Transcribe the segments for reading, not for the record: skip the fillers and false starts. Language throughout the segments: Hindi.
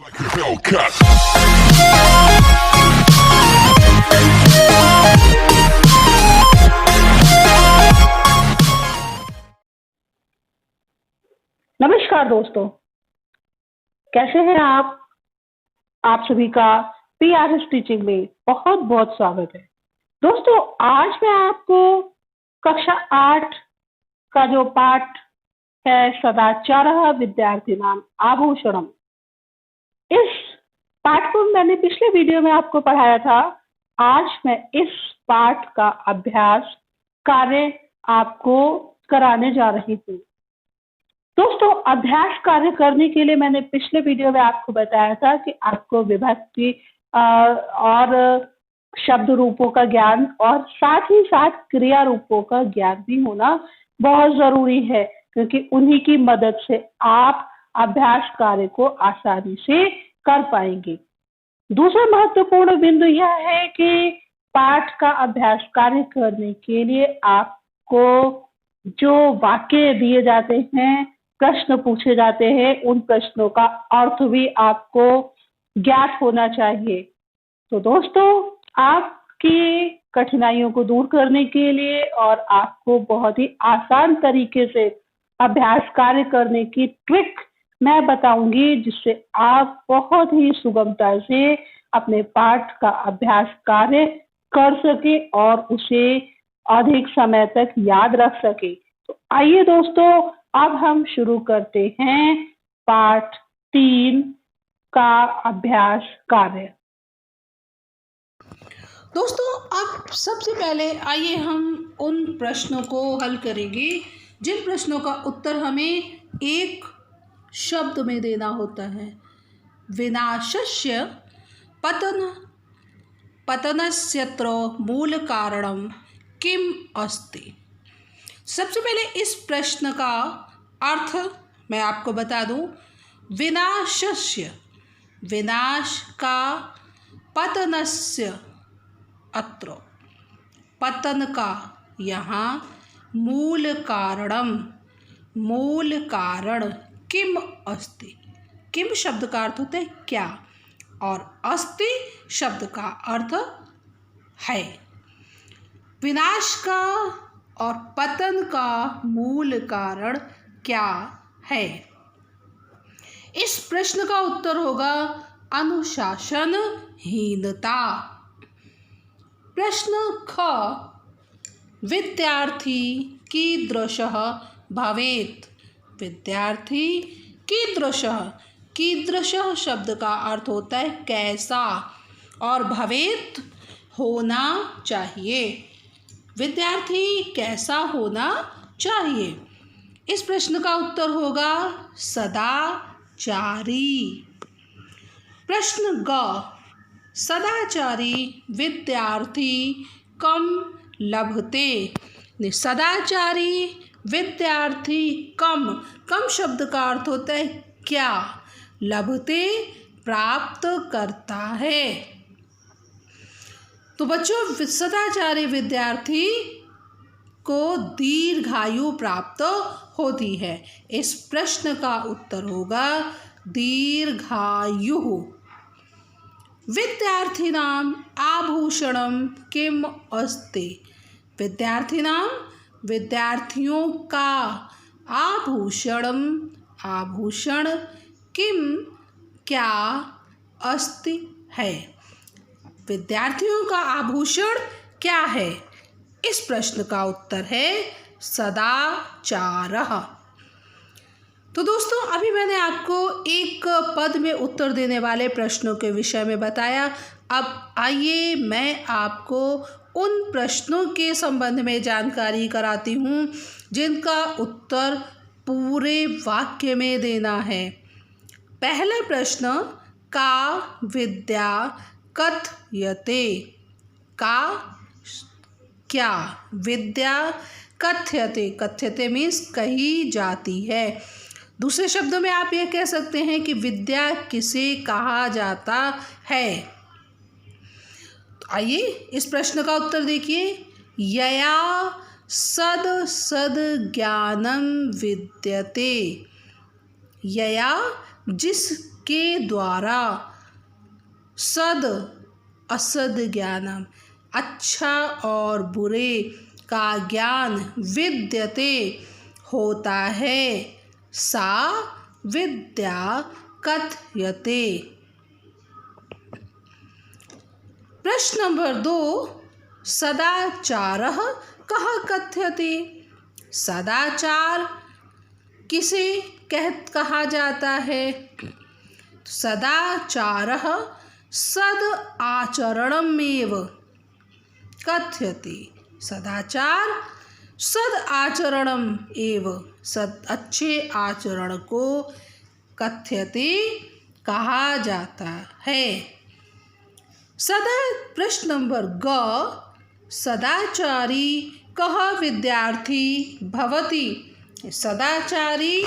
नमस्कार दोस्तों, कैसे हैं आप? आप सभी का पीआरएस टीचिंग में बहुत बहुत स्वागत है। दोस्तों, आज मैं आपको कक्षा 8 का जो पाठ है सदाचारः विद्यार्थिनां आभूषणम्, इस पाठ को मैंने पिछले वीडियो में आपको पढ़ाया था। आज मैं इस पाठ का अभ्यास कार्य आपको कराने जा रही हूँ। दोस्तों, अभ्यास कार्य करने के लिए मैंने पिछले वीडियो में आपको बताया था कि आपको विभक्ति और शब्द रूपों का ज्ञान और साथ ही साथ क्रिया रूपों का ज्ञान भी होना बहुत जरूरी है, क्योंकि उन्हीं की मदद से आप अभ्यास कार्य को आसानी से कर पाएंगे। दूसरा महत्वपूर्ण बिंदु यह है कि पाठ का अभ्यास कार्य करने के लिए आपको जो वाक्य दिए जाते हैं, प्रश्न पूछे जाते हैं, उन प्रश्नों का अर्थ भी आपको ज्ञात होना चाहिए। तो दोस्तों, आपकी कठिनाइयों को दूर करने के लिए और आपको बहुत ही आसान तरीके से अभ्यास कार्य करने की ट्रिक मैं बताऊंगी, जिससे आप बहुत ही सुगमता से अपने पाठ का अभ्यास कार्य कर सके और उसे अधिक समय तक याद रख सके। तो आइए दोस्तों, अब हम शुरू करते हैं पाठ 3 का अभ्यास कार्य। दोस्तों, अब सबसे पहले आइए हम उन प्रश्नों को हल करेंगे जिन प्रश्नों का उत्तर हमें एक शब्द में देना होता है। विनाशस्य पतनस्यत्र मूल कारणम किम अस्ति। सबसे पहले इस प्रश्न का अर्थ मैं आपको बता दूं। विनाशस्य, विनाश का, पतनस्य, अत्र पतन का यहाँ, मूल कारणम, मूल कारण, किम अस्ति। किम शब्द का अर्थ होता है क्या, और अस्ति शब्द का अर्थ है। विनाश का और पतन का मूल कारण क्या है? इस प्रश्न का उत्तर होगा अनुशासनहीनता। प्रश्न ख, विद्यार्थी कीदृशः भवेत्। विद्यार्थी कीदृशः, कीदृशः शब्द का अर्थ होता है कैसा, और भवेत् होना चाहिए। विद्यार्थी कैसा होना चाहिए? इस प्रश्न का उत्तर होगा सदाचारी। प्रश्न ग, सदाचारी विद्यार्थी कम लभते। सदाचारी विद्यार्थी कम, कम शब्द का अर्थ होता है क्या, लभते प्राप्त करता है। तो बच्चों, सदाचारी विद्यार्थी को दीर्घायु प्राप्त होती है। इस प्रश्न का उत्तर होगा दीर्घायु। विद्यार्थिनां आभूषणं किम अस्ति। विद्यार्थिनां, विद्यार्थियों का, आभूषणं, आभूषण, किम क्या, अस्ति है। विद्यार्थियों का आभूषण क्या है? इस प्रश्न का उत्तर है सदाचारः। तो दोस्तों, अभी मैंने आपको एक पद में उत्तर देने वाले प्रश्नों के विषय में बताया। अब आइए मैं आपको उन प्रश्नों के संबंध में जानकारी कराती हूँ जिनका उत्तर पूरे वाक्य में देना है। पहला प्रश्न, का विद्या कथयते। का क्या, विद्या कथयते, कथयते मीन्स कही जाती है। दूसरे शब्दों में आप ये कह सकते हैं कि विद्या किसे कहा जाता है। तो आइए इस प्रश्न का उत्तर देखिए। यया सद सद ज्ञानम विद्यते। यया के द्वारा सद असद ज्ञानम, अच्छा और बुरे का ज्ञान विद्यते होता है, सा विद्या कथ्यते। प्रश्न नंबर 2, सदाचारः कः कथ्यते। सदाचार किसे कहा जाता है। सदाचारः सद आचरणमेव कथ्यते। सदाचार सद आचरणम एव, सद अच्छे आचरण को कथ्यते कहा जाता है। प्रश्न नंबर ग, सदाचारी कः विद्यार्थी भवति। सदाचारी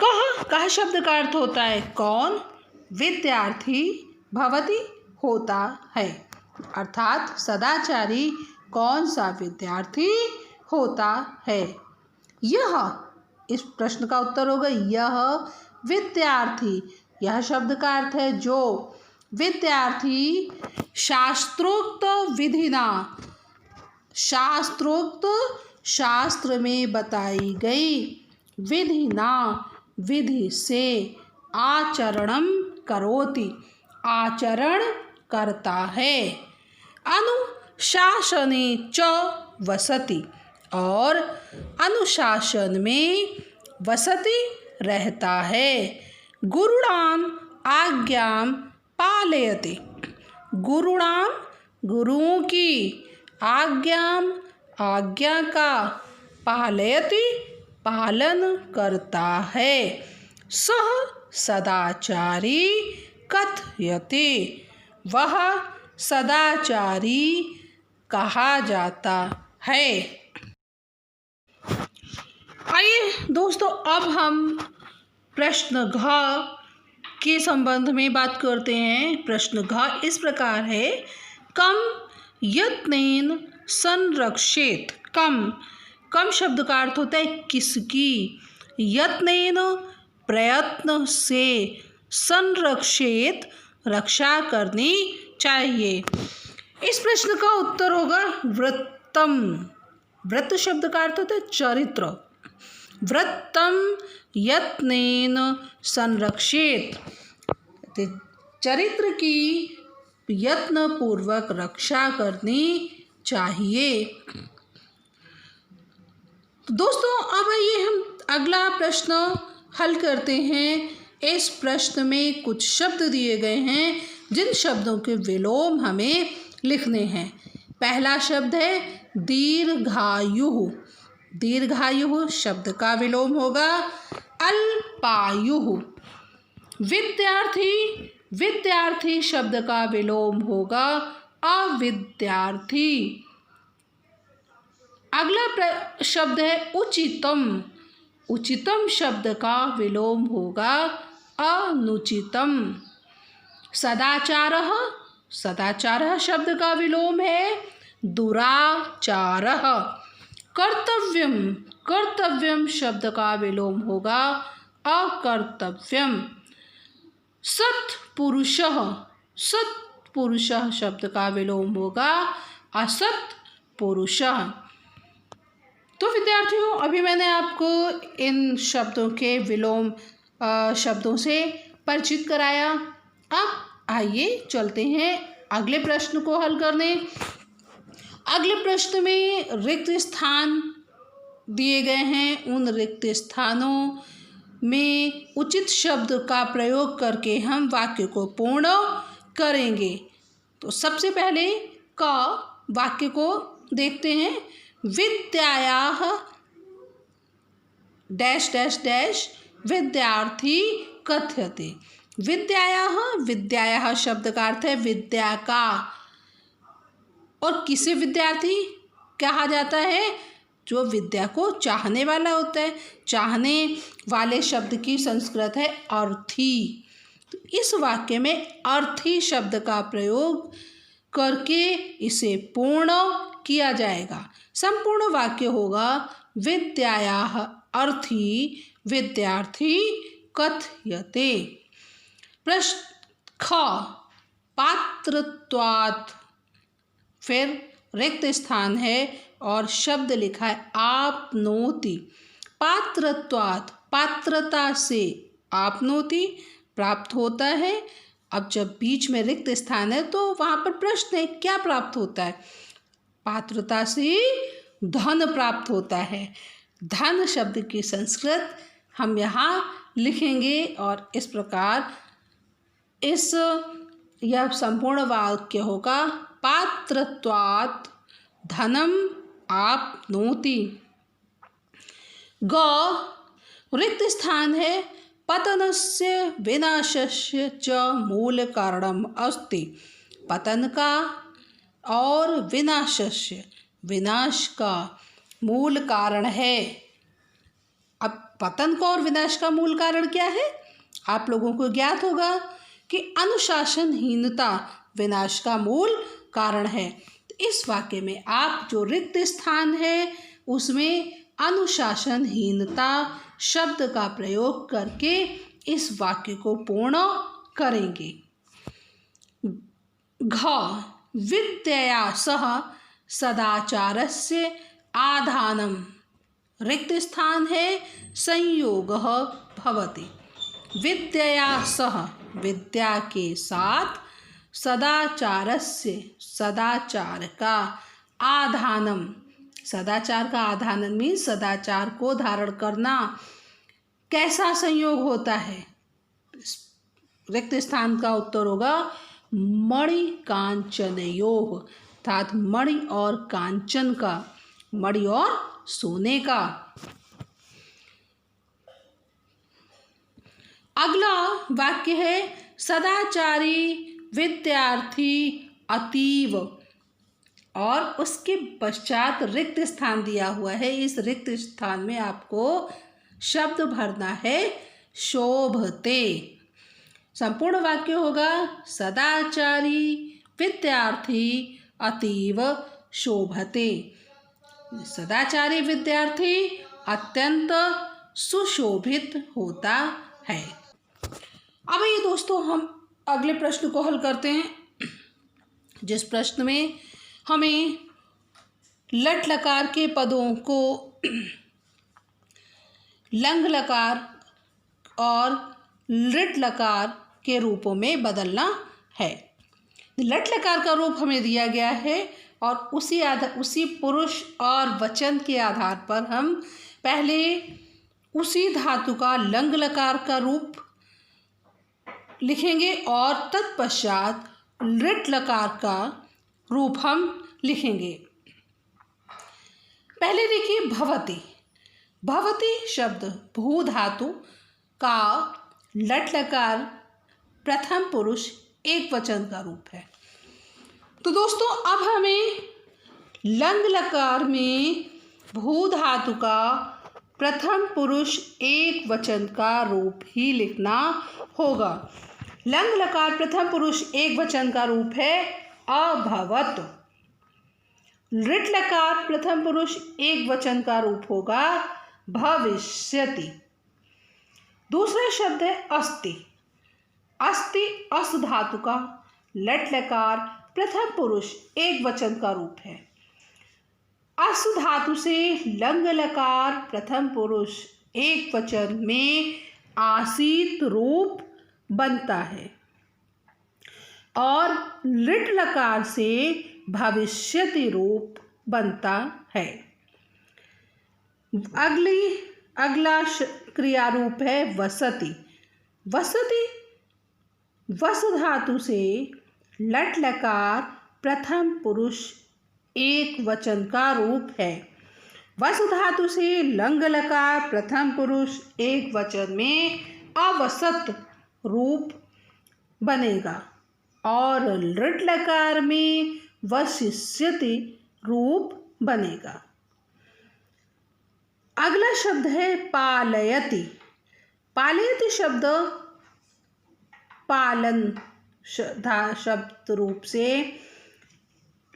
कः शब्द का अर्थ होता है कौन, विद्यार्थी भवति होता है, अर्थात सदाचारी कौन सा विद्यार्थी होता है। यह, इस प्रश्न का उत्तर होगा यह विद्यार्थी। यह शब्द का अर्थ है जो। विद्यार्थी शास्त्रोक्त विधिना, शास्त्रोक्त शास्त्र में बताई गई विधिना विधि से आचरणम करोति, आचरण करता है। अनुशासने च वसति, और अनुशासन में वसति रहता है। गुरुणाम आज्ञाम पालयति, गुरुणाम गुरुओं की, आज्ञाम आज्ञा का, पालयति पालन करता है। सह सदाचारी कथ्यते, वह सदाचारी कहा जाता है। आइए दोस्तों, अब हम प्रश्न घ के संबंध में बात करते हैं। प्रश्न घ इस प्रकार है, कम यत्नेन संरक्षेत। कम शब्द का अर्थ होता है किसकी, यत्नेन प्रयत्न से, संरक्षेत रक्षा करनी चाहिए। इस प्रश्न का उत्तर होगा वृत्तम। वृत्त शब्द का अर्थ होता है चरित्र। वृत्तम यत्नेन संरक्षेत, चरित्र की यत्न पूर्वक रक्षा करनी चाहिए। तो दोस्तों, अब आइए हम अगला प्रश्न हल करते हैं। इस प्रश्न में कुछ शब्द दिए गए हैं जिन शब्दों के विलोम हमें लिखने हैं। पहला शब्द है दीर्घायुः। दीर्घायुः शब्द का विलोम होगा अल्पायुः। विद्यार्थी, विद्यार्थी शब्द का विलोम होगा अविद्यार्थी। अगला शब्द है उचितम। उचितम शब्द का विलोम होगा अनुचितम। सदाचारः, सदाचारः शब्द का विलोम है दुराचारः। कर्तव्यम, कर्तव्यम शब्द का विलोम होगा अकर्तव्यम। सत्पुरुषः, सत्पुरुषः शब्द का विलोम होगा असत्पुरुषः। तो विद्यार्थियों, अभी मैंने आपको इन शब्दों के विलोम शब्दों से परिचित कराया। अब आइए चलते हैं अगले प्रश्न को हल करने। अगले प्रश्न में रिक्त स्थान दिए गए हैं। उन रिक्त स्थानों में उचित शब्द का प्रयोग करके हम वाक्य को पूर्ण करेंगे। तो सबसे पहले क वाक्य को देखते हैं। विद्यायाः डैश डैश डैश विद्यार्थी कथ्यते। विद्यायाः, विद्यायाः शब्द का अर्थ है विद्या का। और किसे विद्यार्थी कहा जाता है? जो विद्या को चाहने वाला होता है। चाहने वाले शब्द की संस्कृत है अर्थी। तो इस वाक्य में अर्थी शब्द का प्रयोग करके इसे पूर्ण किया जाएगा। संपूर्ण वाक्य होगा विद्यायाः अर्थी विद्यार्थी कथ्यते। प्रश्न ख, पात्रत्वात्, फिर रिक्त स्थान है और शब्द लिखा है आपनोति। पात्रत्वात्, पात्रता से आपनोति प्राप्त होता है। अब जब बीच में रिक्त स्थान है तो वहाँ पर प्रश्न है क्या प्राप्त होता है। पात्रता से धन प्राप्त होता है। धन शब्द की संस्कृत हम यहाँ लिखेंगे और इस प्रकार यह संपूर्ण वाक्य होगा पात्रत्वात् धनम आपनोति। ग, रिक्त स्थान है पतनस्य विनाशस्य च मूल कारणम अस्ति। पतन का और विनाशस्य, विनाश का मूल कारण है। अब पतन का और विनाश का मूल कारण क्या है? आप लोगों को ज्ञात होगा कि अनुशासनहीनता विनाश का मूल कारण है। तो इस वाक्य में आप जो रिक्त स्थान है उसमें अनुशासनहीनता शब्द का प्रयोग करके इस वाक्य को पूर्ण करेंगे। घ, विद्यया सह सदाचारस्य आधानम, रिक्त स्थान है संयोगः भवति। विद्यया सह, विद्या के साथ, सदाचारस्य, सदाचार का, आधानम, सदाचार का आधानम मीन्स सदाचार को धारण करना। कैसा संयोग होता है? रिक्त स्थान का उत्तर होगा मणि कांचन योग, अर्थात मणि और कांचन का, मणि और सोने का। अगला वाक्य है सदाचारी विद्यार्थी अतीव, और उसके पश्चात रिक्त स्थान दिया हुआ है। इस रिक्त स्थान में आपको शब्द भरना है शोभते। संपूर्ण वाक्य होगा सदाचारी विद्यार्थी अतीव शोभते। सदाचारी विद्यार्थी अत्यंत सुशोभित होता है। अब ये दोस्तों हम अगले प्रश्न को हल करते हैं, जिस प्रश्न में हमें लट लकार के पदों को लंग लकार और लृट लकार के रूपों में बदलना है। लट लकार का रूप हमें दिया गया है और उसी पुरुष और वचन के आधार पर हम पहले उसी धातु का लंग लकार का रूप लिखेंगे और तत्पश्चात लृट लकार का रूप हम लिखेंगे। पहले देखिए भवति। भवति शब्द भू धातु का लट लकार प्रथम पुरुष एक वचन का रूप है। तो दोस्तों अब हमें लंग लकार में भू धातु का प्रथम पुरुष एक वचन का रूप ही लिखना होगा। लंग लकार प्रथम पुरुष एक वचन का रूप है अभवत। लृट लकार प्रथम पुरुष एक वचन का रूप होगा भविष्यति। दूसरा शब्द है अस्ति। अस्ति अस धातु का लट लकार प्रथम पुरुष एक वचन का रूप है। अस धातु से लंग लकार प्रथम पुरुष एक वचन में आसीत रूप बनता है और लृट लकार से भविष्यति रूप बनता है। अगला क्रिया रूप है वसति। वसति वस धातु से लट लकार प्रथम पुरुष एक वचन का रूप है। वस धातु से लंग लकार प्रथम पुरुष एक वचन में अवसत रूप बनेगा और लृट लकार में वशिष्यति रूप बनेगा। अगला शब्द है पालयति। पालयति शब्द पालन शब्द रूप से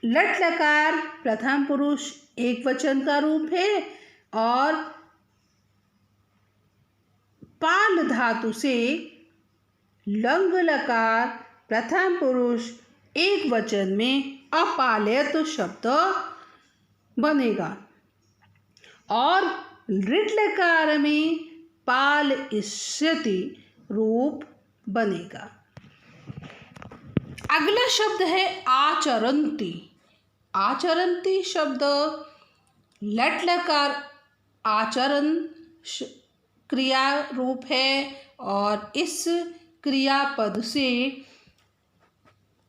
लट लकार प्रथम पुरुष एक वचन का रूप है और पाल धातु से लंग लकार प्रथम पुरुष एक वचन में अपालयत शब्द बनेगा और ऋट लकार में पाल इष्यति रूप बनेगा। अगला शब्द है आचरन्ति। आचरन्ति शब्द लट लकार आचरण क्रिया रूप है और इस क्रियापद से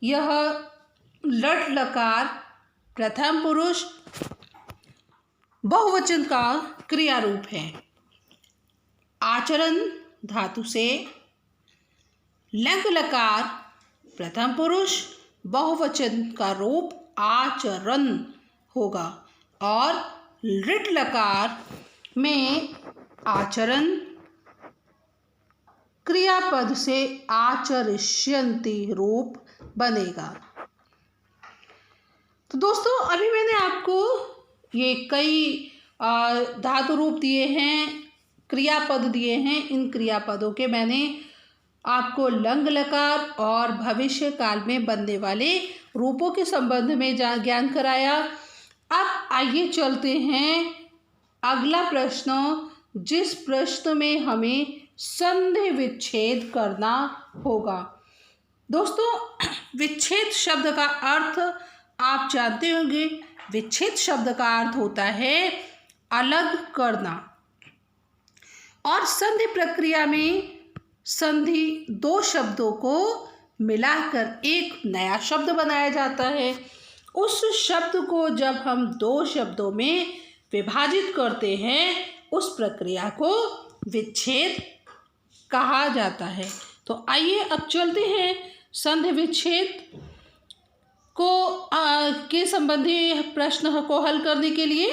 यह लट लकार प्रथम पुरुष बहुवचन का क्रिया रूप है। आचरण धातु से लंग लकार प्रथम पुरुष बहुवचन का रूप आचरण होगा और ऋट लकार में आचरण क्रियापद से आचरिष्यन्ति रूप बनेगा। तो दोस्तों अभी मैंने आपको ये कई धातु रूप दिए हैं, क्रियापद दिए हैं। इन क्रियापदों के मैंने आपको लंग लकार और भविष्य काल में बनने वाले रूपों के संबंध में ज्ञान कराया। अब आइए चलते हैं अगला प्रश्न, जिस प्रश्न में हमें संधि विच्छेद करना होगा। दोस्तों विच्छेद शब्द का अर्थ आप जानते होंगे। विच्छेद शब्द का अर्थ होता है अलग करना और संधि प्रक्रिया में संधि दो शब्दों को मिलाकर एक नया शब्द बनाया जाता है। उस शब्द को जब हम दो शब्दों में विभाजित करते हैं उस प्रक्रिया को विच्छेद कहा जाता है। तो आइए अब चलते हैं संधि विच्छेद को के संबंधी प्रश्न को हल करने के लिए।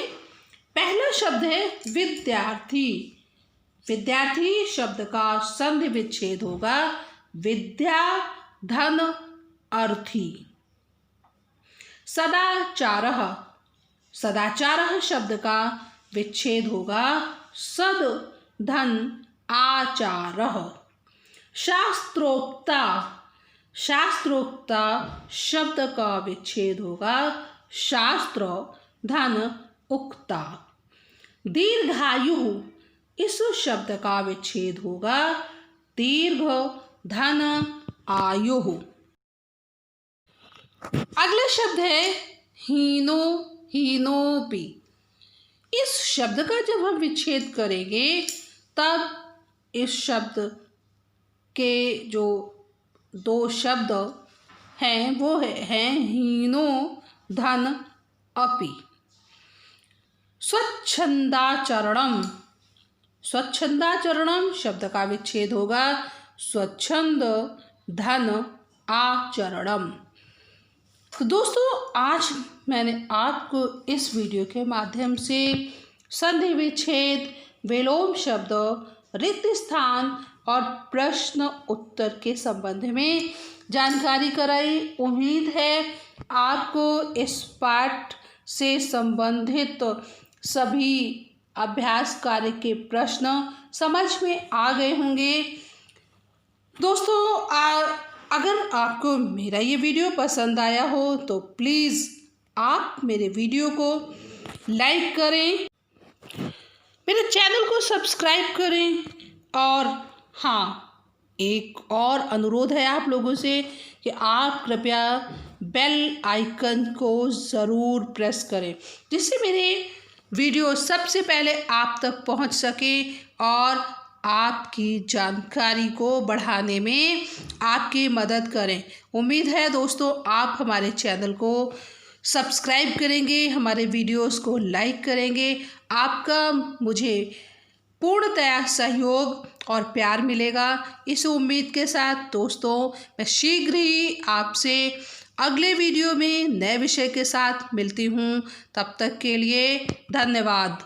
पहला शब्द है विद्यार्थी। विद्यार्थी शब्द का संधि विच्छेद होगा विद्या धन अर्थी। सदाचारः। सदाचारः शब्द का विच्छेद होगा सद धन आचारः। शास्त्रोक्ता। शास्त्रोक्ता शब्द का विच्छेद होगा शास्त्र धन उक्ता। दीर्घायु। इस शब्द का विच्छेद होगा दीर्घ धन आयु। अगला शब्द है हीनो हीनोपि। इस शब्द का जब हम विच्छेद करेंगे तब इस शब्द के जो दो शब्द हैं वो हैं हीनो धन अपि। स्वच्छंदाचरणम। स्वच्छंदाचरणम शब्द का विच्छेद होगा स्वच्छंद धन आचरणम। तो दोस्तों आज मैंने आपको इस वीडियो के माध्यम से संधि विच्छेद, विलोम शब्द, रिक्त स्थान और प्रश्न उत्तर के संबंध में जानकारी कराई। उम्मीद है आपको इस पाठ से संबंधित सभी अभ्यास कार्य के प्रश्न समझ में आ गए होंगे। दोस्तों अगर आपको मेरा ये वीडियो पसंद आया हो तो प्लीज़ आप मेरे वीडियो को लाइक करें, मेरे चैनल को सब्सक्राइब करें और हाँ, एक और अनुरोध है आप लोगों से कि आप कृपया बेल आइकन को ज़रूर प्रेस करें जिससे मेरे वीडियो सबसे पहले आप तक पहुंच सके और आपकी जानकारी को बढ़ाने में आपकी मदद करें। उम्मीद है दोस्तों आप हमारे चैनल को सब्सक्राइब करेंगे, हमारे वीडियोस को लाइक करेंगे। आपका मुझे पूर्णतया सहयोग और प्यार मिलेगा। इस उम्मीद के साथ दोस्तों मैं शीघ्र ही आपसे अगले वीडियो में नए विषय के साथ मिलती हूँ। तब तक के लिए धन्यवाद।